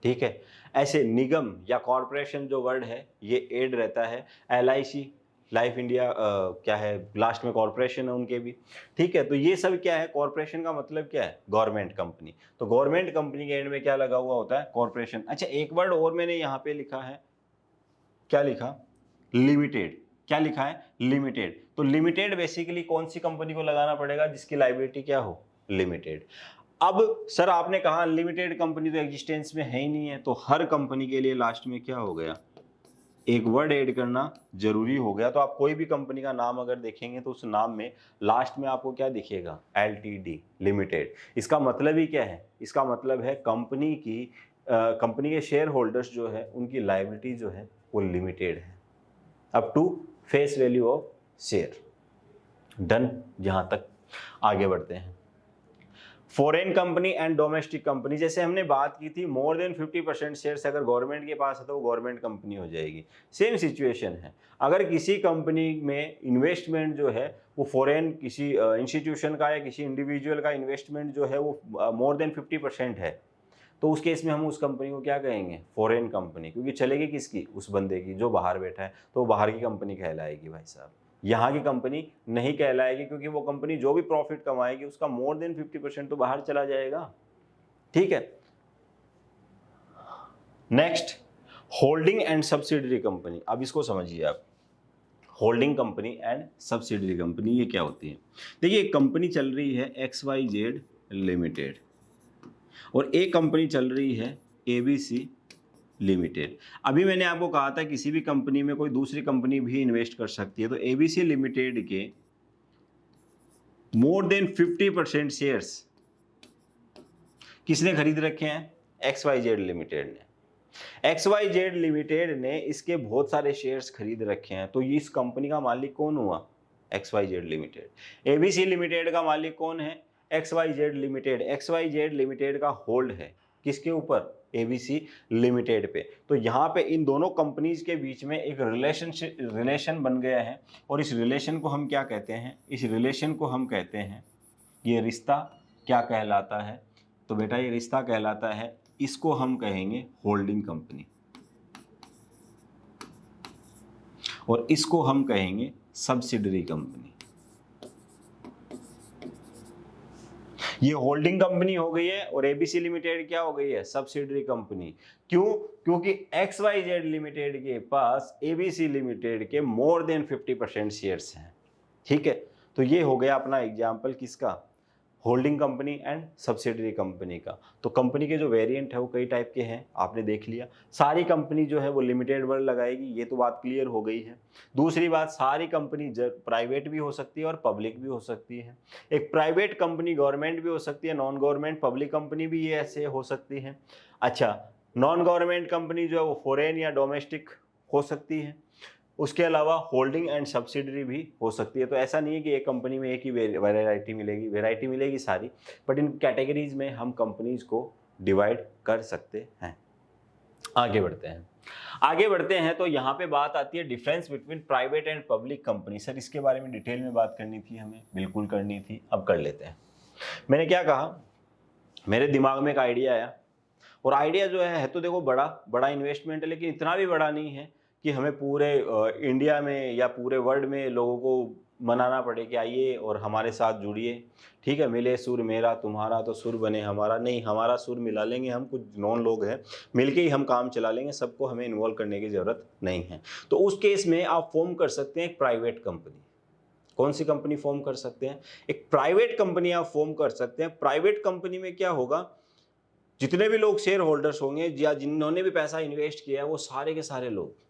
ठीक है। ऐसे निगम या कॉरपोरेशन जो वर्ड है ये एड रहता है, LIC लाइफ इंडिया क्या है लास्ट में कॉरपोरेशन है उनके भी, ठीक है। तो ये सब क्या है, कॉरपोरेशन का मतलब क्या है, गवर्नमेंट कंपनी। तो गवर्नमेंट कंपनी के एंड में क्या लगा हुआ होता है, कॉरपोरेशन। अच्छा एक वर्ड और मैंने यहाँ पे लिखा है, क्या लिखा, लिमिटेड। क्या लिखा है, लिमिटेड। तो लिमिटेड बेसिकली कौन सी कंपनी को लगाना पड़ेगा, जिसकी लायबिलिटी क्या हो, लिमिटेड। अब सर आपने कहा अनलिमिटेड कंपनी तो एग्जिस्टेंस में है ही नहीं है, तो हर कंपनी के लिए लास्ट में क्या हो गया, एक वर्ड ऐड करना जरूरी हो गया। तो आप कोई भी कंपनी का नाम अगर देखेंगे तो उस नाम में लास्ट में आपको क्या दिखेगा, LTD, लिमिटेड। इसका मतलब ही क्या है, इसका मतलब है कंपनी की कंपनी के शेयर होल्डर्स जो है उनकी लायबिलिटी जो है वो लिमिटेड है up to face value of share. Done, यहां तक आगे बढ़ते हैं। Foreign company and domestic company, जैसे हमने बात की थी मोर देन 50% शेयर्स अगर गवर्नमेंट के पास है तो वो गवर्नमेंट कंपनी हो जाएगी। सेम सिचुएशन है, अगर किसी कंपनी में इन्वेस्टमेंट जो है वो फॉरेन किसी इंस्टीट्यूशन का या किसी इंडिविजुअल का इन्वेस्टमेंट जो है वो मोर देन 50% है, तो उस केस में हम उस कंपनी को क्या कहेंगे, फॉरेन कंपनी, क्योंकि चलेगी किसकी, उस बंदे की जो बाहर बैठा है, तो बाहर की कंपनी कहलाएगी भाई साहब। यहाँ की कंपनी नहीं कहलाएगी, क्योंकि वो कंपनी जो भी प्रॉफिट कमाएगी उसका मोर देन 50% तो बाहर चला जाएगा, ठीक है। Next, holding and subsidiary company. अब इसको समझिए आप, holding company and subsidiary company ये क्या होती है। देखिए एक कंपनी चल रही है XYZ लिमिटेड और एक कंपनी चल रही है ABC लिमिटेड। अभी मैंने आपको कहा था किसी भी कंपनी में कोई दूसरी कंपनी भी इन्वेस्ट कर सकती है, तो ABC लिमिटेड के मोर देन 50% शेयर्स किसने खरीद रखे हैं, XYZ लिमिटेड ने। XYZ लिमिटेड ने इसके बहुत सारे शेयर्स खरीद रखे हैं, तो इस कंपनी का मालिक कौन हुआ, XYZ लिमिटेड। ABC लिमिटेड का मालिक कौन है, XYZ लिमिटेड। XYZ लिमिटेड का होल्ड है किसके ऊपर, ABC लिमिटेड पे। तो यहाँ पे इन दोनों कंपनीज के बीच में एक रिलेशन बन गया है, और इस रिलेशन को हम क्या कहते हैं, इस रिलेशन को हम कहते हैं, ये रिश्ता क्या कहलाता है, तो बेटा ये रिश्ता कहलाता है, इसको हम कहेंगे होल्डिंग कंपनी, और इसको हम कहेंगे सब्सिडरी कंपनी। ये होल्डिंग कंपनी हो गई है और ABC लिमिटेड क्या हो गई है, सब्सिडरी कंपनी। क्यों, क्योंकि XYZ लिमिटेड के पास ABC लिमिटेड के मोर देन 50% शेयर्स हैं, ठीक है। तो ये हो गया अपना एग्जाम्पल किसका, holding company and subsidiary company का। तो कंपनी के जो वेरिएंट है वो कई टाइप के हैं, आपने देख लिया। सारी कंपनी जो है वो लिमिटेड वर्ड लगाएगी, ये तो बात क्लियर हो गई है। दूसरी बात, सारी कंपनी प्राइवेट भी हो सकती है और पब्लिक भी हो सकती है। एक प्राइवेट कंपनी गवर्नमेंट भी हो सकती है, नॉन गवर्नमेंट पब्लिक कंपनी भी ये ऐसे हो सकती है। अच्छा, नॉन गवर्नमेंट कंपनी जो है वो फॉरेन या डोमेस्टिक हो सकती है। उसके अलावा होल्डिंग एंड सब्सिडरी भी हो सकती है। तो ऐसा नहीं है कि एक कंपनी में एक ही वैरायटी मिलेगी, वैरायटी मिलेगी सारी, बट इन कैटेगरीज में हम कंपनीज को डिवाइड कर सकते हैं। आगे बढ़ते हैं, आगे बढ़ते हैं तो यहाँ पे बात आती है difference between private and public company. Sir इसके बारे में डिटेल में बात करनी थी हमें, बिल्कुल करनी थी, अब कर लेते हैं। मैंने क्या कहा, मेरे दिमाग में एक आइडिया आया, और आइडिया जो है तो देखो बड़ा बड़ा इन्वेस्टमेंट है, लेकिन इतना भी बड़ा नहीं है कि हमें पूरे इंडिया में या पूरे वर्ल्ड में लोगों को मनाना पड़े कि आइए और हमारे साथ जुड़िए, ठीक है, मिले सुर मेरा तुम्हारा तो सुर बने हमारा। नहीं, हमारा सुर मिला लेंगे हम, कुछ नॉन लोग हैं, मिलके ही हम काम चला लेंगे, सबको हमें इन्वॉल्व करने की ज़रूरत नहीं है। तो उस केस में आप फॉर्म कर सकते हैं एक प्राइवेट कंपनी। कौन सी कंपनी फॉर्म कर सकते हैं, एक प्राइवेट कंपनी आप फॉर्म कर सकते हैं। प्राइवेट कंपनी में क्या होगा, जितने भी लोग शेयर होल्डर्स होंगे या जिन्होंने भी पैसा इन्वेस्ट किया है वो सारे के सारे लोग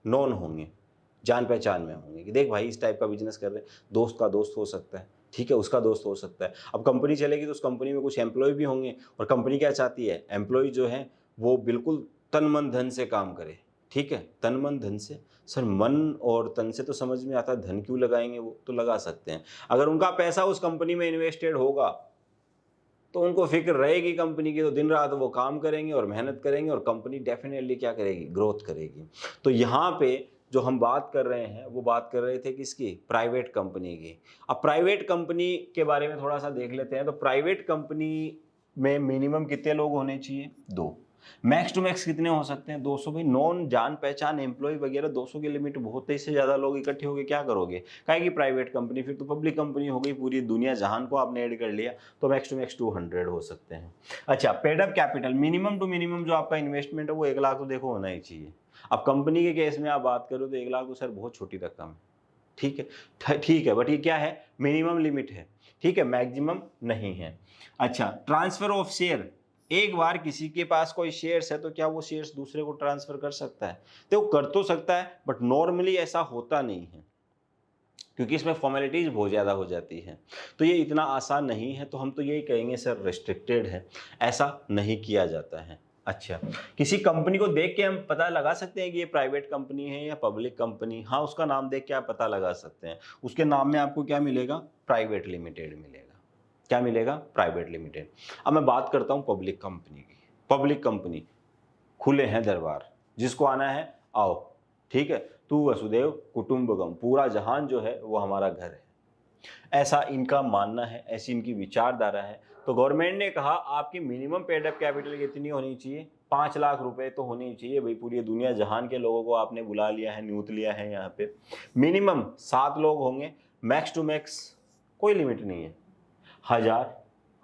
नॉन होंगे, जान पहचान में होंगे कि देख भाई इस टाइप का बिजनेस कर रहे हैं, दोस्त का दोस्त हो सकता है, ठीक है, उसका दोस्त हो सकता है। अब कंपनी चलेगी तो उस कंपनी में कुछ एम्प्लॉय भी होंगे, और कंपनी क्या चाहती है, एम्प्लॉय जो है वो बिल्कुल तन मन धन से काम करे, ठीक है, तन मन धन से। सर मन और तन से तो समझ में आता है, धन क्यों लगाएंगे, वो तो लगा सकते हैं। अगर उनका पैसा उस कंपनी में इन्वेस्टेड होगा तो उनको फिक्र रहेगी कंपनी की, तो दिन रात वो काम करेंगे और मेहनत करेंगे, और कंपनी डेफिनेटली क्या करेगी, ग्रोथ करेगी। तो यहाँ पे जो हम बात कर रहे हैं वो बात कर रहे थे किसकी, प्राइवेट कंपनी की। अब प्राइवेट कंपनी के बारे में थोड़ा सा देख लेते हैं। तो प्राइवेट कंपनी में मिनिमम कितने लोग होने चाहिए, 2। मैक्स टू मैक्स कितने हो सकते हैं, 200। भाई नॉन जान पहचान एम्प्लॉय वगैरह 200 की लिमिट बहुत है, इससे ज्यादा लोग इकट्ठे होकर क्या करोगे, काहे की प्राइवेट कंपनी, फिर तो पब्लिक कंपनी हो गई, पूरी दुनिया जहान को आपने ऐड कर लिया, तो मैक्स टू मैक्स 200 हो सकते हैं। अच्छा, paid up capital minimum to minimum जो आपका इन्वेस्टमेंट है वो 1 लाख तो देखो होना ही चाहिए। अब कंपनी के केस में आप बात करो तो 1 लाख तो सर बहुत छोटी रकम है, ठीक है, ठीक है, बट ये क्या है, मिनिमम लिमिट है, ठीक है, मैक्सिमम नहीं है। अच्छा, ट्रांसफर ऑफ शेयर, एक बार किसी के पास कोई शेयर्स है तो क्या वो शेयर्स दूसरे को ट्रांसफर कर सकता है, तो कर तो सकता है, बट नॉर्मली ऐसा होता नहीं है, क्योंकि इसमें फॉर्मेलिटीज बहुत ज़्यादा हो जाती है, तो ये इतना आसान नहीं है। तो हम तो यही कहेंगे सर रिस्ट्रिक्टेड है, ऐसा नहीं किया जाता है। अच्छा, किसी कंपनी को देख के हम पता लगा सकते हैं कि ये प्राइवेट कंपनी है या पब्लिक कंपनी, हाँ उसका नाम देख के आप पता लगा सकते हैं। उसके नाम में आपको क्या मिलेगा, प्राइवेट लिमिटेड मिलेगा। क्या मिलेगा, प्राइवेट लिमिटेड। अब मैं बात करता हूँ पब्लिक कंपनी की। पब्लिक कंपनी, खुले हैं दरबार, जिसको आना है आओ, ठीक है, तू वसुदेव कुटुंबकम, पूरा जहान जो है वो हमारा घर है, ऐसा इनका मानना है, ऐसी इनकी विचारधारा है। तो गवर्नमेंट ने कहा आपकी मिनिमम पेड अप कैपिटल कितनी होनी चाहिए, 5 लाख रुपए तो होनी चाहिए। भाई पूरी दुनिया जहान के लोगों को आपने बुला लिया है, न्यूत लिया है यहाँ पे, मिनिमम 7 लोग होंगे, मैक्स टू मैक्स कोई लिमिट नहीं है, 1000,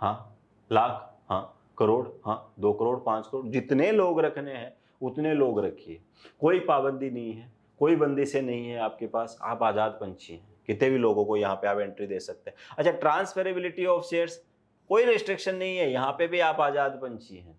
हाँ, लाख, हाँ, करोड़, हाँ, 2 करोड़, 5 करोड़, जितने लोग रखने हैं उतने लोग रखिए, कोई पाबंदी नहीं है, कोई बंदिशें नहीं है आपके पास, आप आज़ाद पंछी हैं, कितने भी लोगों को यहाँ पे आप एंट्री दे सकते हैं। अच्छा, ट्रांसफरेबिलिटी ऑफ शेयर्स, कोई रिस्ट्रिक्शन नहीं है, यहाँ पे भी आप आज़ाद पंछी हैं।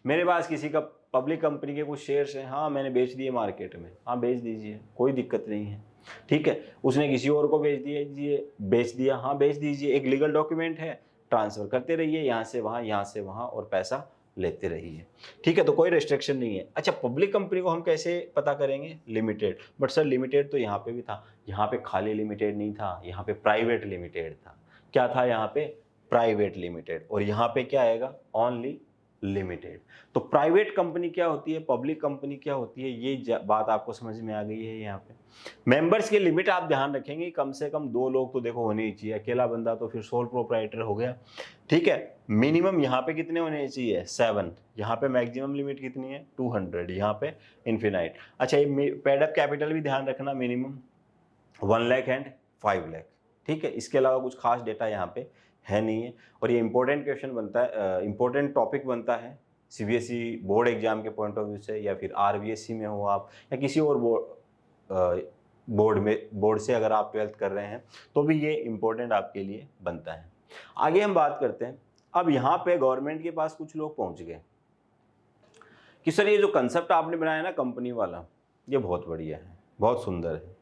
मेरे पास किसी का पब्लिक कंपनी के कुछ शेयर्स हैं, हाँ मैंने बेच दिए मार्केट में, हाँ बेच दीजिए, कोई दिक्कत नहीं है, ठीक है। उसने किसी और को बेच दिया, हाँ बेच दीजिए, एक लीगल डॉक्यूमेंट है, ट्रांसफर करते रहिए यहाँ से वहाँ, यहाँ से वहाँ, और पैसा लेते रहिए, ठीक है, तो कोई रेस्ट्रिक्शन नहीं है। अच्छा, पब्लिक कंपनी को हम कैसे पता करेंगे, लिमिटेड, बट सर लिमिटेड तो यहाँ पे भी था, यहाँ पे खाली लिमिटेड नहीं था, यहाँ पे प्राइवेट लिमिटेड था। क्या था यहाँ पे, प्राइवेट लिमिटेड, और यहाँ पे क्या आएगा, ओनली लिमिटेड। तो प्राइवेट कंपनी क्या होती है, पब्लिक कंपनी क्या होती है, ये बात आपको समझ में आ गई है। यहाँ पे मेंबर्स की लिमिट आप ध्यान रखेंगे, कम से कम 2 लोग तो देखो होने ही चाहिए, अकेला बंदा तो फिर सोल प्रोप्राइटर हो गया, ठीक है। मिनिमम यहाँ पे कितने होने चाहिए, 7, यहाँ पे मैक्सिमम लिमिट कितनी है, 200, यहाँ पे इन्फिनाइट। अच्छा, ये पेड अप कैपिटल भी ध्यान रखना, मिनिमम 1 लाख एंड 5 लाख, ठीक है। इसके अलावा कुछ खास डेटा यहाँ पे है नहीं है, और ये इंपॉर्टेंट क्वेश्चन बनता है, इंपॉर्टेंट टॉपिक बनता है सीबीएसई बोर्ड एग्जाम के पॉइंट ऑफ व्यू से, या फिर आरबीएससी में हो आप, या किसी और बोर्ड से अगर आप 12th कर रहे हैं तो भी ये इंपॉर्टेंट आपके लिए बनता है। आगे हम बात करते हैं। अब यहाँ पे गवर्नमेंट के पास कुछ लोग पहुंच गए कि सर ये जो कंसेप्ट आपने बनाया ना कंपनी वाला, ये बहुत बढ़िया है, बहुत सुंदर है,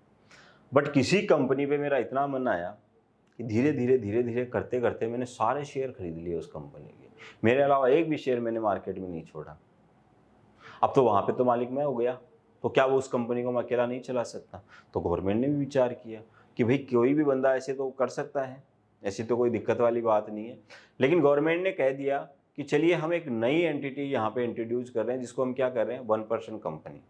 बट किसी कंपनी पे मेरा इतना मन आया कि धीरे धीरे करते करते मैंने सारे शेयर खरीद लिए उस कंपनी के, मेरे अलावा एक भी शेयर मैंने मार्केट में नहीं छोड़ा। अब तो वहाँ पे तो मालिक मैं हो गया, तो क्या वो उस कंपनी को मैं अकेला नहीं चला सकता। तो गवर्नमेंट ने भी विचार किया कि भाई कोई भी बंदा ऐसे तो कर सकता है, ऐसी तो कोई दिक्कत वाली बात नहीं है। लेकिन गवर्नमेंट ने कह दिया कि चलिए हम एक नई एंटिटी यहाँ पे इंट्रोड्यूस कर रहे हैं, जिसको हम क्या कर रहे हैं, 1% कंपनी।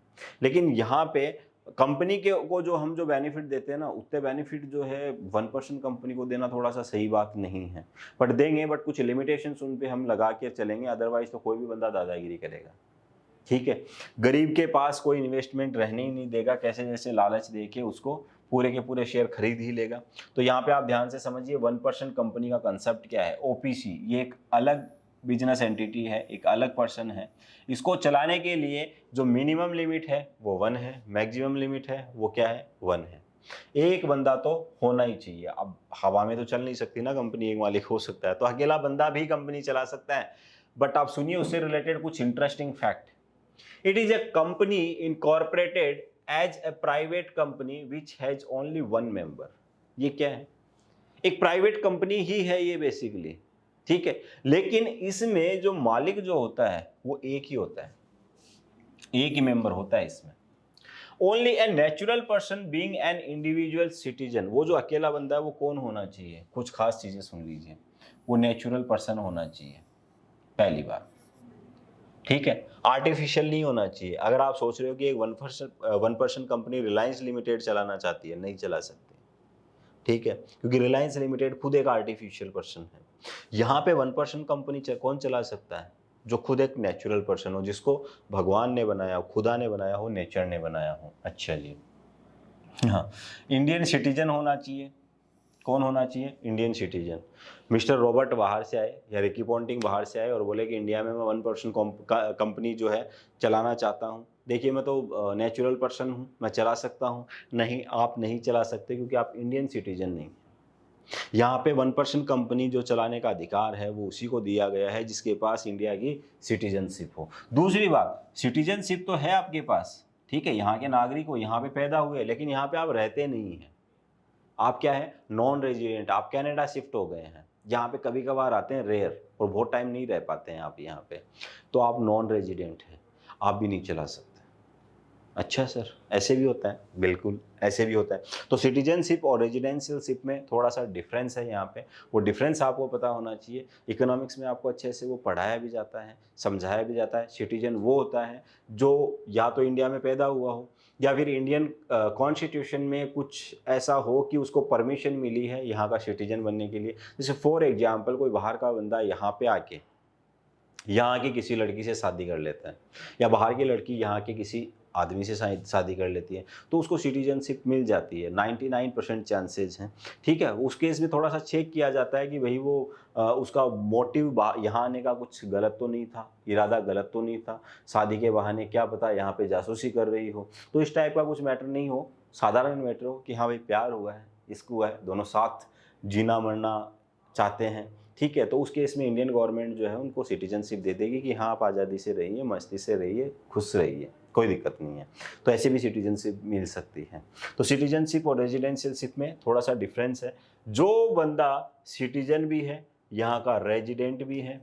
लेकिन यहाँ पे कंपनी के को जो बेनिफिट देते हैं ना, उतने बेनिफिट जो है 1% कंपनी को देना थोड़ा सा सही बात नहीं है, बट देंगे, बट कुछ लिमिटेशंस उन पे हम लगा के चलेंगे, अदरवाइज तो कोई भी बंदा दादागिरी करेगा, ठीक है। गरीब के पास कोई इन्वेस्टमेंट रहने ही नहीं देगा, कैसे जैसे लालच दे के उसको पूरे के पूरे शेयर खरीद ही लेगा। तो यहाँ पे आप ध्यान से समझिए 1% कंपनी का कंसेप्ट क्या है, ओपीसी, ये एक अलग बिजनेस एंटिटी है, एक अलग पर्सन है। इसको चलाने के लिए जो मिनिमम लिमिट है वो 1 है, मैक्सिमम लिमिट है वो क्या है, 1 है। एक बंदा तो होना ही चाहिए। अब हवा में तो चल नहीं सकती ना कंपनी, एक मालिक हो सकता है, तो अकेला बंदा भी कंपनी चला सकता है। बट आप सुनिए उससे रिलेटेड कुछ interesting fact. It is a company incorporated as a private company which has only 1 member। ये क्या है, एक प्राइवेट कंपनी ही है ये बेसिकली, ठीक है। लेकिन इसमें जो मालिक जो होता है वो एक ही होता है, एक ही मेंबर होता है इसमें। Only a natural person being an individual citizen, वो जो अकेला बंदा है वो कौन होना चाहिए, कुछ खास चीजें सुन लीजिए, वो नेचुरल पर्सन होना चाहिए, पहली बात। ठीक है, आर्टिफिशियल नहीं होना चाहिए। अगर आप सोच रहे हो कि एक 1% कंपनी रिलायंस लिमिटेड चलाना चाहती है, नहीं चला सकती, ठीक है, क्योंकि रिलायंस लिमिटेड खुद एक आर्टिफिशियल पर्सन है। यहाँ पे 1% कंपनी कौन चला सकता है? जो खुद एक नेचुरल पर्सन हो, जिसको भगवान ने बनाया हो, खुदा ने बनाया हो, नेचर ने बनाया हो। अच्छा जी, हाँ, इंडियन सिटीजन होना चाहिए। कौन होना चाहिए? Indian citizen. मिस्टर रॉबर्ट बाहर से आए या रिकी पॉन्टिंग बाहर से आए और बोले कि इंडिया में मैं 1% कंपनी जो है चलाना चाहता हूँ। देखिए, मैं तो नेचुरल पर्सन हूँ, मैं चला सकता हूँ। नहीं, आप नहीं चला सकते, क्योंकि आप इंडियन सिटीजन नहीं। यहाँ पे 1% कंपनी जो चलाने का अधिकार है वो उसी को दिया गया है जिसके पास इंडिया की सिटीजनशिप हो। दूसरी बात, सिटीजनशिप तो है आपके पास, ठीक है, यहाँ के नागरिक हो, यहाँ पे पैदा हुए, लेकिन यहाँ पे आप रहते नहीं हैं। आप क्या है? Non resident. आप कनाडा शिफ्ट हो गए हैं, यहाँ पे कभी कभार आते हैं, रेयर, और बहुत टाइम नहीं रह पाते हैं आप यहाँ पे, तो आप नॉन रेजिडेंट हैं, आप भी नहीं चला सकते। अच्छा सर, ऐसे भी होता है? बिल्कुल, ऐसे भी होता है। तो सिटीजनशिप और रेजिडेंशियलशिप में थोड़ा सा डिफरेंस है यहाँ पे, वो डिफरेंस आपको पता होना चाहिए। इकोनॉमिक्स में आपको अच्छे से वो पढ़ाया भी जाता है, समझाया भी जाता है। सिटीजन वो होता है जो या तो इंडिया में पैदा हुआ हो, या फिर इंडियन कॉन्स्टिट्यूशन में कुछ ऐसा हो कि उसको परमिशन मिली है यहाँ का सिटीजन बनने के लिए। जैसे फॉर एग्जाम्पल, कोई बाहर का बंदा यहाँ पे आके यहाँ की किसी लड़की से शादी कर लेता है, या बाहर की लड़की यहाँ के किसी आदमी से शादी कर लेती है, तो उसको सिटीजनशिप मिल जाती है। 99% चांसेस हैं, ठीक है। उस केस में थोड़ा सा चेक किया जाता है कि भाई वो उसका मोटिव यहाँ आने का कुछ गलत तो नहीं था, इरादा गलत तो नहीं था, शादी के बहाने क्या पता यहाँ पे जासूसी कर रही हो, तो इस टाइप का कुछ मैटर नहीं हो। साधारण मैटर हो कि हाँ भाई प्यार हुआ है, इश्क हुआ है, दोनों साथ जीना मरना चाहते हैं, ठीक है, तो उस केस में इंडियन गवर्नमेंट जो है उनको सिटीजनशिप दे देगी कि हाँ आप आज़ादी से रहिए, मस्ती से रहिए, खुश रहिए, कोई दिक्कत नहीं है। तो ऐसे भी सिटीजनशिप मिल सकती है। तो सिटीजनशिप और रेजिडेंशियलशिप में थोड़ा सा डिफरेंस है। जो बंदा सिटीजन भी है, यहाँ का रेजिडेंट भी है,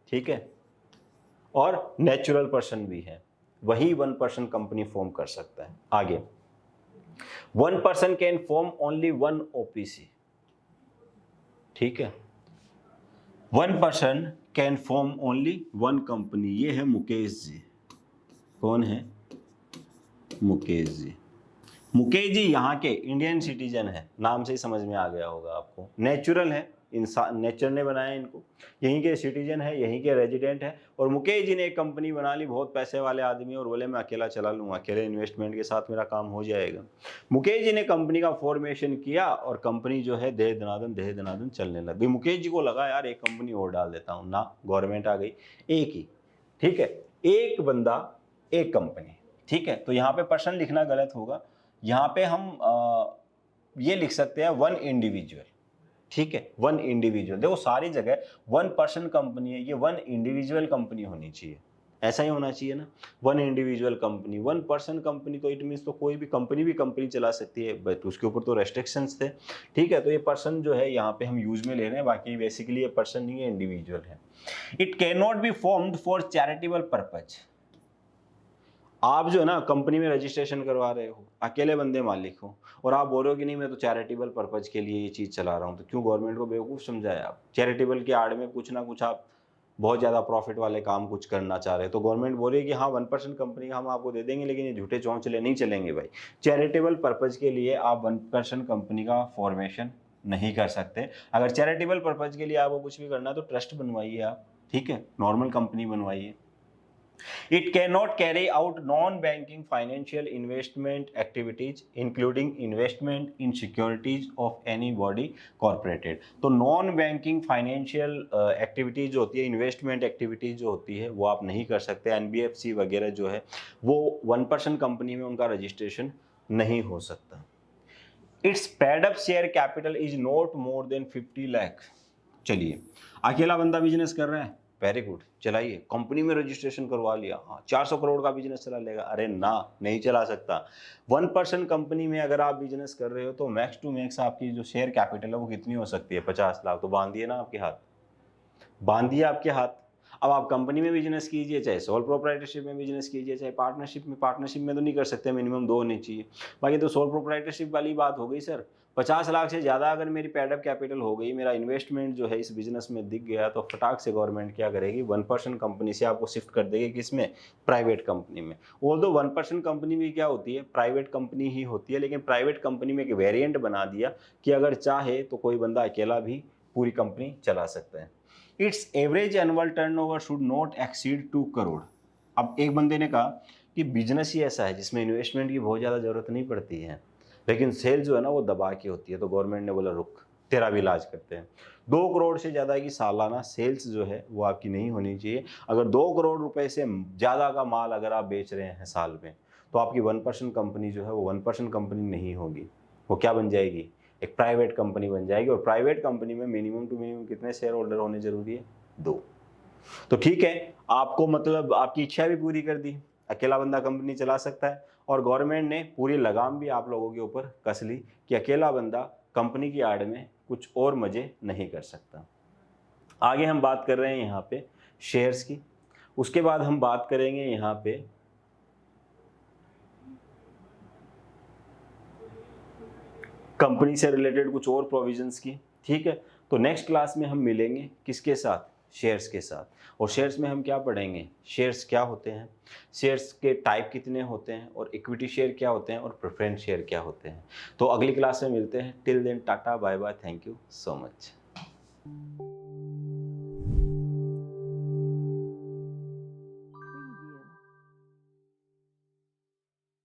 ठीक है, और नेचुरल पर्सन भी है, वही 1% कंपनी फॉर्म कर सकता है। आगे, 1% कैन फॉर्म ओनली 1 ओपीसी, ठीक है, 1% कैन फॉर्म ओनली 1 कंपनी। ये है मुकेश जी। कौन है? मुकेश जी। मुकेश जी यहाँ के इंडियन सिटीजन है, नाम से ही समझ में आ गया होगा आपको। नेचुरल है, इंसान, नेचर ने बनाया इनको, यहीं के सिटीजन है, यहीं के रेजिडेंट है। और मुकेश जी ने एक कंपनी बना ली, बहुत पैसे वाले आदमी, और बोले मैं अकेला चला लूँगा, अकेले इन्वेस्टमेंट के साथ मेरा काम हो जाएगा। मुकेश जी ने कंपनी का फॉर्मेशन किया और कंपनी जो है देह दनादन चलने लगी। मुकेश जी को लगा यार एक कंपनी और डाल देता हूँ ना, गवर्नमेंट आ गई, एक ही, ठीक है, एक बंदा एक कंपनी, ठीक है। तो यहाँ पे पर्सन लिखना गलत होगा, यहाँ पे हम ये लिख सकते हैं 1 इंडिविजुअल, ठीक है, 1 इंडिविजुअल। देखो सारी जगह 1% कंपनी है, ये 1 इंडिविजुअल कंपनी होनी चाहिए, ऐसा ही होना चाहिए ना, 1 इंडिविजुअल कंपनी। 1% कंपनी तो इट मीन्स तो कोई भी कंपनी चला सकती है, बट उसके ऊपर तो रेस्ट्रिक्शंस थे, ठीक है। तो ये पर्सन जो है यहाँ पे हम यूज में ले रहे हैं, बाकी बेसिकली ये पर्सन नहीं है, इंडिविजुअल है। It can not be formed for charitable purpose. आप जो है ना कंपनी में रजिस्ट्रेशन करवा रहे हो, अकेले बंदे मालिक हो, और आप बोल रहे हो कि नहीं मैं तो चैरिटेबल पर्पज के लिए ये चीज़ चला रहा हूँ, तो क्यों गवर्नमेंट को बेवकूफ़ समझाया आप? चैरिटेबल के आड़ में कुछ ना कुछ आप बहुत ज़्यादा प्रॉफिट वाले काम कुछ करना चाह रहे हैं, तो गवर्नमेंट बोल रही है कि हाँ 1% कंपनी हम आपको दे देंगे, लेकिन ये झूठे चौंचले नहीं चलेंगे भाई। चैरिटेबल पर्पज के लिए आप 1% कंपनी का फॉर्मेशन नहीं कर सकते। अगर चैरिटेबल पर्पज के लिए आपको कुछ भी करना है तो ट्रस्ट बनवाइए आप, ठीक है, नॉर्मल कंपनी बनवाइए। It cannot carry out non-banking financial investment activities, including investment in securities of any body corporated. तो नॉन बैंकिंग फाइनेंशियल एक्टिविटीज जो होती है, इन्वेस्टमेंट एक्टिविटीज जो होती है, वो आप नहीं कर सकते। एनबीएफसी वगैरह जो है वो 1% कंपनी में उनका रजिस्ट्रेशन नहीं हो सकता। It's paid up share capital is not more than 50 lakh. चलिए, अकेला बंदा बिजनेस कर रहा है, वेरी गुड, चलाइए, कंपनी में रजिस्ट्रेशन करवा लिया, हाँ 400 करोड़ का बिजनेस चला लेगा। अरे ना, नहीं चला सकता। 1% कंपनी में अगर आप बिजनेस कर रहे हो तो मैक्स टू मैक्स आपकी जो शेयर कैपिटल है वो कितनी हो सकती है? 50 लाख। तो बांधिए ना आपके हाथ, बांधिए आपके हाथ। अब आप कंपनी में बिजनेस कीजिए, चाहे सोल प्रोप्राइटरशिप में बिजनेस कीजिए, चाहे पार्टनरशिप में तो नहीं कर सकते, मिनिमम 2 होने चाहिए। बाकी तो सोल प्रोप्राइटरशिप वाली बात हो गई सर। 50 लाख से ज़्यादा अगर मेरी पेड अप कैपिटल हो गई, मेरा इन्वेस्टमेंट जो है इस बिज़नेस में दिख गया, तो फटाक से गवर्नमेंट क्या करेगी, 1% कंपनी से आपको शिफ्ट कर देगी किसमें, प्राइवेट कंपनी में। ऑल्दो 1% कंपनी भी क्या होती है, प्राइवेट कंपनी ही होती है, लेकिन प्राइवेट कंपनी में एक वेरिएंट बना दिया कि अगर चाहे तो कोई बंदा अकेला भी पूरी कंपनी चला सकता है। It's average annual turnover should not exceed 2 crore. अब एक बंदे ने कहा कि बिजनेस ही ऐसा है जिसमें इन्वेस्टमेंट की बहुत ज़्यादा ज़रूरत नहीं पड़ती है, लेकिन सेल जो है ना वो दबा के होती है, तो गवर्नमेंट ने बोला रुक, तेरा भी इलाज करते हैं। 2 करोड़ से ज़्यादा की सालाना सेल्स जो है वो आपकी नहीं होनी चाहिए। अगर 2 करोड़ रुपए से ज़्यादा का माल अगर आप बेच रहे हैं साल में, तो आपकी 1% कंपनी जो है वो 1% कंपनी नहीं होगी, वो क्या बन जाएगी, एक प्राइवेट कंपनी बन जाएगी। और प्राइवेट कंपनी में मिनिमम टू मिनिमम कितने शेयर होल्डर होने जरूरी है, 2। तो ठीक है, आपको मतलब आपकी इच्छा भी पूरी कर दी, अकेला बंदा कंपनी चला सकता है, और गवर्नमेंट ने पूरी लगाम भी आप लोगों के ऊपर कस ली कि अकेला बंदा कंपनी की आड़ में कुछ और मजे नहीं कर सकता। आगे हम बात कर रहे हैं यहाँ पे शेयर्स की, उसके बाद हम बात करेंगे यहाँ पे कंपनी से रिलेटेड कुछ और प्रोविजंस की। ठीक है, तो नेक्स्ट क्लास में हम मिलेंगे किसके साथ, शेयर्स के साथ। और शेयर्स में हम क्या पढ़ेंगे, शेयर्स क्या होते हैं, शेयर्स के टाइप कितने होते हैं, और इक्विटी शेयर क्या होते हैं, और प्रेफरेंस शेयर क्या होते हैं। तो अगली क्लास में मिलते हैं। Till then tata bye bye, thank you so much.